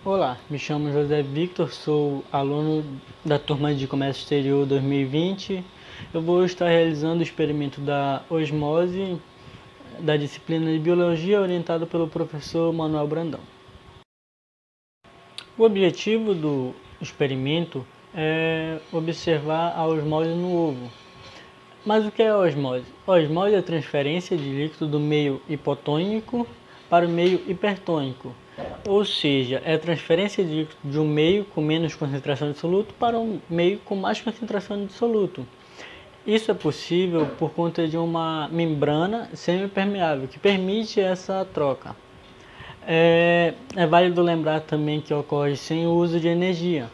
Olá, me chamo José Victor, sou aluno da turma de Comércio Exterior 2020. Eu vou estar realizando o experimento da osmose da disciplina de Biologia orientado pelo professor Manuel Brandão. O objetivo do experimento é observar a osmose no ovo. Mas o que é a osmose? A osmose é a transferência de líquido do meio hipotônico para o meio hipertônico, ou seja, é a transferência de líquido de um meio com menos concentração de soluto para um meio com mais concentração de soluto. Isso é possível por conta de uma membrana semipermeável que permite essa troca. É válido lembrar também que ocorre sem o uso de energia.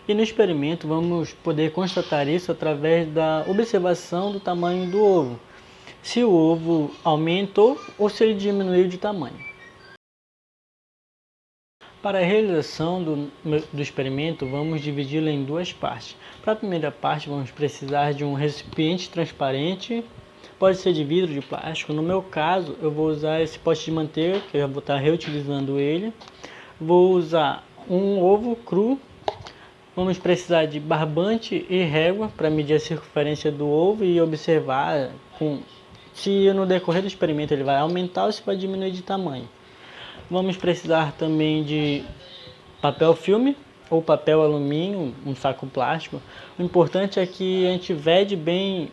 E no experimento vamos poder constatar isso através da observação do tamanho do ovo, se o ovo aumentou ou se ele diminuiu de tamanho. Para a realização do experimento, vamos dividi-lo em duas partes. Para a primeira parte, vamos precisar de um recipiente transparente, pode ser de vidro, de plástico. No meu caso, eu vou usar esse pote de manteiga, que eu já vou estar reutilizando ele. Vou usar um ovo cru. Vamos precisar de barbante e régua para medir a circunferência do ovo e observar se no decorrer do experimento ele vai aumentar ou se vai diminuir de tamanho. Vamos precisar também de papel filme ou papel alumínio, um saco plástico. O importante é que a gente vede bem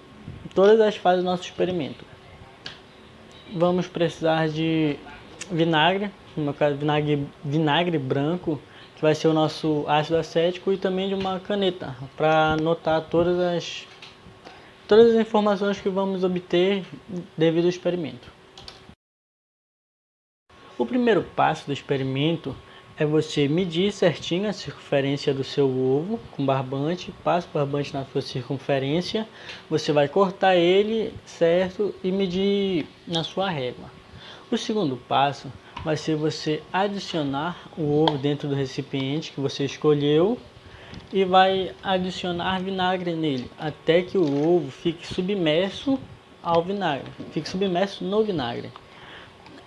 todas as fases do nosso experimento. Vamos precisar de vinagre, no meu caso vinagre branco, que vai ser o nosso ácido acético, e também de uma caneta para anotar todas as informações que vamos obter devido ao experimento. O primeiro passo do experimento é você medir certinho a circunferência do seu ovo com barbante, passa o barbante na sua circunferência, você vai cortar ele, certo, e medir na sua régua. O segundo passo vai ser você adicionar o ovo dentro do recipiente que você escolheu e vai adicionar vinagre nele, até que o ovo fique submerso ao vinagre, fique submerso no vinagre.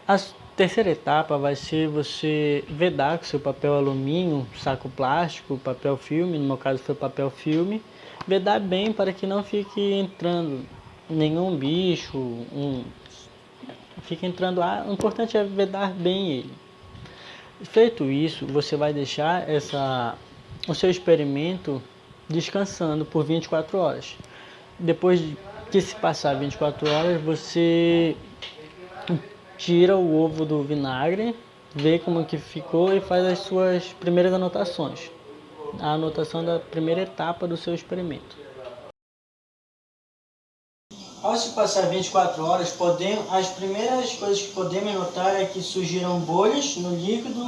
A terceira etapa vai ser você vedar com seu papel alumínio, saco plástico, papel filme, no meu caso foi papel filme, vedar bem para que não fique entrando nenhum bicho, fica entrando ar. O importante é vedar bem ele. Feito isso, você vai deixar o seu experimento descansando por 24 horas. Depois que se passar 24 horas, você tira o ovo do vinagre, vê como que ficou e faz as suas primeiras anotações. A anotação da primeira etapa do seu experimento. Ao se passar 24 horas, as primeiras coisas que podemos notar é que surgiram bolhas no líquido,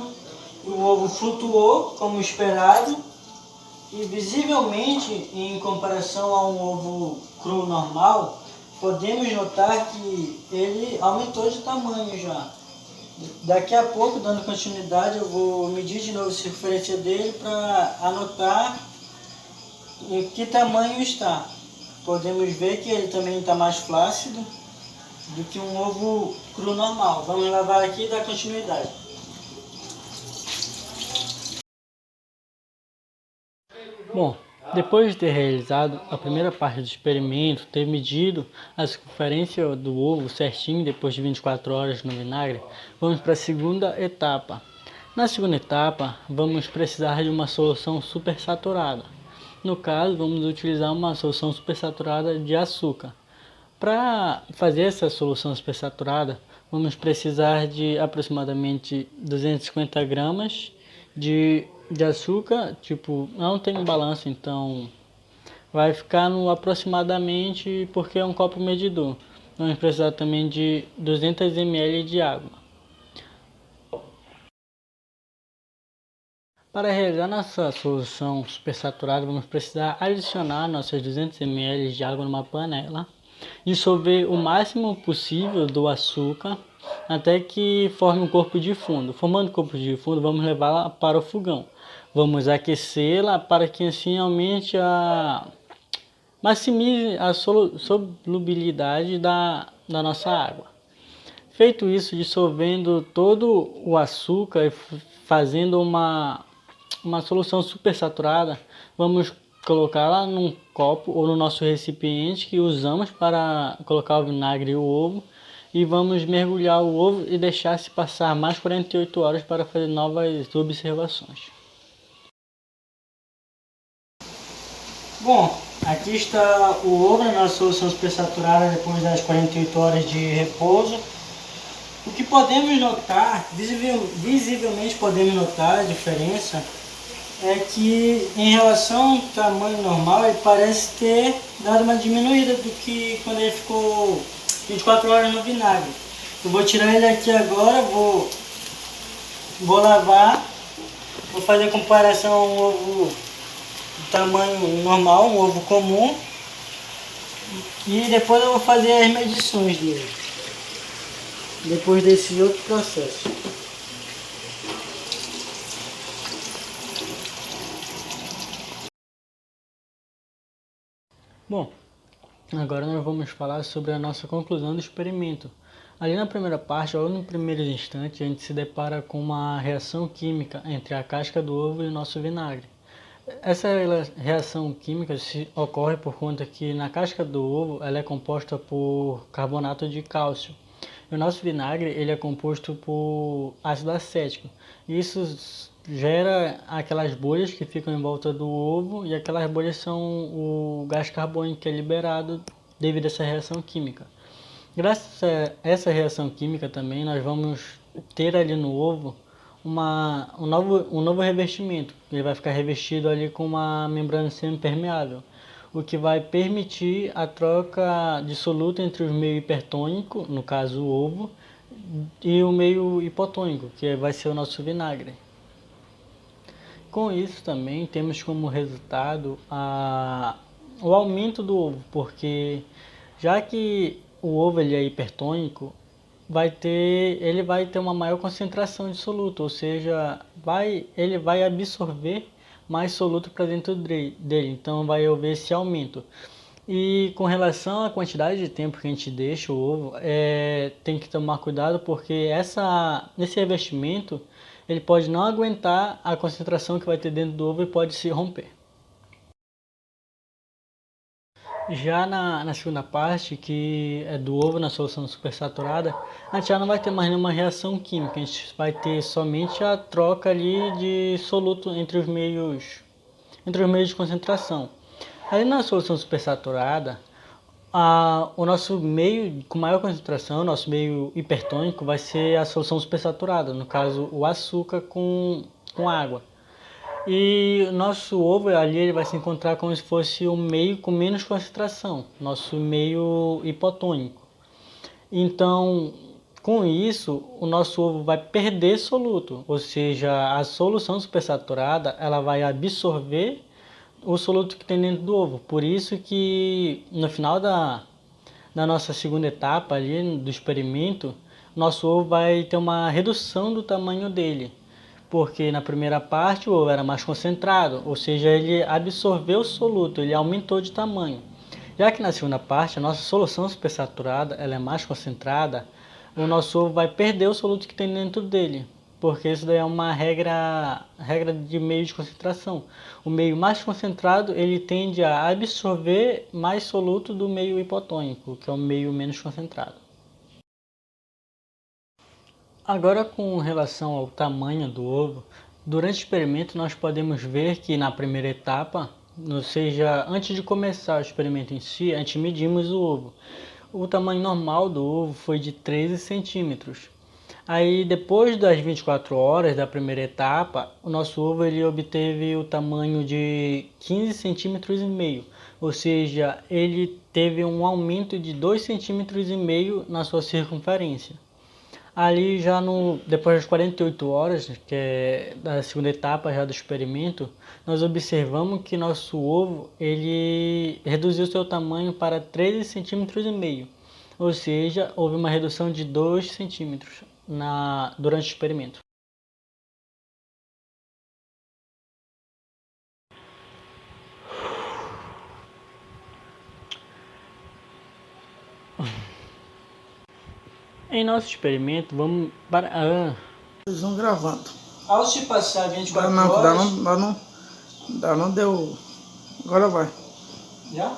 o ovo flutuou como esperado e visivelmente, em comparação a um ovo cru normal, podemos notar que ele aumentou de tamanho já. Daqui a pouco, dando continuidade, eu vou medir de novo a circunferência dele para anotar em que tamanho está. Podemos ver que ele também está mais flácido do que um ovo cru normal. Vamos lavar aqui e dar continuidade. Bom, depois de ter realizado a primeira parte do experimento, ter medido a circunferência do ovo certinho depois de 24 horas no vinagre, vamos para a segunda etapa. Na segunda etapa, vamos precisar de uma solução supersaturada. No caso, vamos utilizar uma solução supersaturada de açúcar. Para fazer essa solução supersaturada, vamos precisar de aproximadamente 250 gramas de açúcar. Não tem um balanço, então vai ficar no aproximadamente, porque é um copo medidor. Vamos precisar também de 200 ml de água. Para realizar nossa solução supersaturada, vamos precisar adicionar nossas 200 ml de água numa panela, dissolver o máximo possível do açúcar até que forme um corpo de fundo. Formando o corpo de fundo, vamos levá-la para o fogão. Vamos aquecê-la para que assim maximize a solubilidade da nossa água. Feito isso, dissolvendo todo o açúcar e fazendo uma solução super saturada, vamos colocar lá num copo ou no nosso recipiente que usamos para colocar o vinagre e o ovo, e vamos mergulhar o ovo e deixar se passar mais 48 horas para fazer novas observações. Bom, aqui está o ovo na nossa solução supersaturada depois das 48 horas de repouso. O que podemos notar, visivelmente podemos notar a diferença, é que em relação ao tamanho normal ele parece ter dado uma diminuída do que quando ele ficou 24 horas no vinagre. Eu vou tirar ele aqui agora, vou lavar, vou fazer a comparação ao ovo do tamanho normal, um ovo comum, e depois eu vou fazer as medições dele, depois desse outro processo. Bom, agora nós vamos falar sobre a nossa conclusão do experimento. Ali na primeira parte, ou no primeiro instante, a gente se depara com uma reação química entre a casca do ovo e o nosso vinagre. Essa reação química ocorre por conta que na casca do ovo ela é composta por carbonato de cálcio. E o nosso vinagre ele é composto por ácido acético. Isso gera aquelas bolhas que ficam em volta do ovo, e aquelas bolhas são o gás carbônico que é liberado devido a essa reação química. Graças a essa reação química também nós vamos ter ali no ovo um novo revestimento. Ele vai ficar revestido ali com uma membrana semipermeável, o que vai permitir a troca de soluto entre o meio hipertônico, no caso o ovo, e o meio hipotônico, que vai ser o nosso vinagre. Com isso também temos como resultado o aumento do ovo, porque já que o ovo ele é hipertônico, ele vai ter uma maior concentração de soluto, ou seja, ele vai absorver mais soluto para dentro dele, então vai haver esse aumento. E com relação à quantidade de tempo que a gente deixa o ovo, tem que tomar cuidado, porque nesse revestimento ele pode não aguentar a concentração que vai ter dentro do ovo e pode se romper. Já na segunda parte, que é do ovo na solução supersaturada, a gente já não vai ter mais nenhuma reação química, a gente vai ter somente a troca ali de soluto entre os meios de concentração. Ali na solução supersaturada, o nosso meio com maior concentração, o nosso meio hipertônico, vai ser a solução supersaturada, no caso o açúcar com água. E o nosso ovo ali ele vai se encontrar como se fosse um meio com menos concentração, nosso meio hipotônico. Então, com isso, o nosso ovo vai perder soluto, ou seja, a solução supersaturada ela vai absorver o soluto que tem dentro do ovo. Por isso que no final da nossa segunda etapa ali do experimento, nosso ovo vai ter uma redução do tamanho dele. Porque na primeira parte o ovo era mais concentrado, ou seja, ele absorveu o soluto, ele aumentou de tamanho. Já que na segunda parte a nossa solução supersaturada ela é mais concentrada, o nosso ovo vai perder o soluto que tem dentro dele, porque isso daí é uma regra de meio de concentração. O meio mais concentrado ele tende a absorver mais soluto do meio hipotônico, que é o meio menos concentrado. Agora, com relação ao tamanho do ovo, durante o experimento nós podemos ver que na primeira etapa, ou seja, antes de começar o experimento em si, a gente medimos o ovo. O tamanho normal do ovo foi de 13 centímetros. Aí, depois das 24 horas da primeira etapa, o nosso ovo ele obteve o tamanho de 15 centímetros e meio, ou seja, ele teve um aumento de 2 centímetros e meio na sua circunferência. Ali já depois das 48 horas, que é da segunda etapa já do experimento, nós observamos que nosso ovo ele reduziu seu tamanho para 13 centímetros e meio, ou seja, houve uma redução de 2 centímetros durante o experimento. Em nosso experimento, vamos para... Eles vão gravando. Ao se passar 24 Dá horas... não, deu... Agora vai. Já?